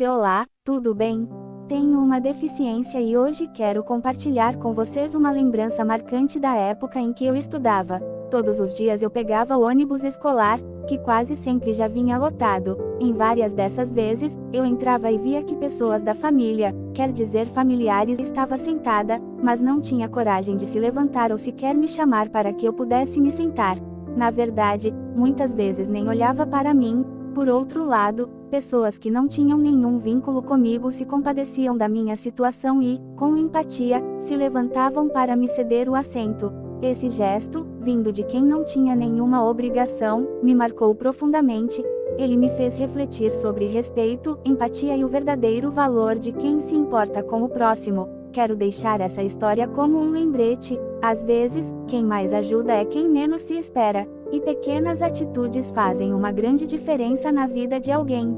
Olá, tudo bem? Tenho uma deficiência e hoje quero compartilhar com vocês uma lembrança marcante da época em que eu estudava. Todos os dias eu pegava o ônibus escolar, que quase sempre já vinha lotado. Em várias dessas vezes, eu entrava e via que pessoas da família, quer dizer familiares, estava sentada, mas não tinha coragem de se levantar ou sequer me chamar para que eu pudesse me sentar. Na verdade, muitas vezes nem olhava para mim. Por outro lado, pessoas que não tinham nenhum vínculo comigo se compadeciam da minha situação e, com empatia, se levantavam para me ceder o assento. Esse gesto, vindo de quem não tinha nenhuma obrigação, me marcou profundamente. Ele me fez refletir sobre respeito, empatia e o verdadeiro valor de quem se importa com o próximo. Quero deixar essa história como um lembrete. Às vezes, quem mais ajuda é quem menos se espera. E pequenas atitudes fazem uma grande diferença na vida de alguém.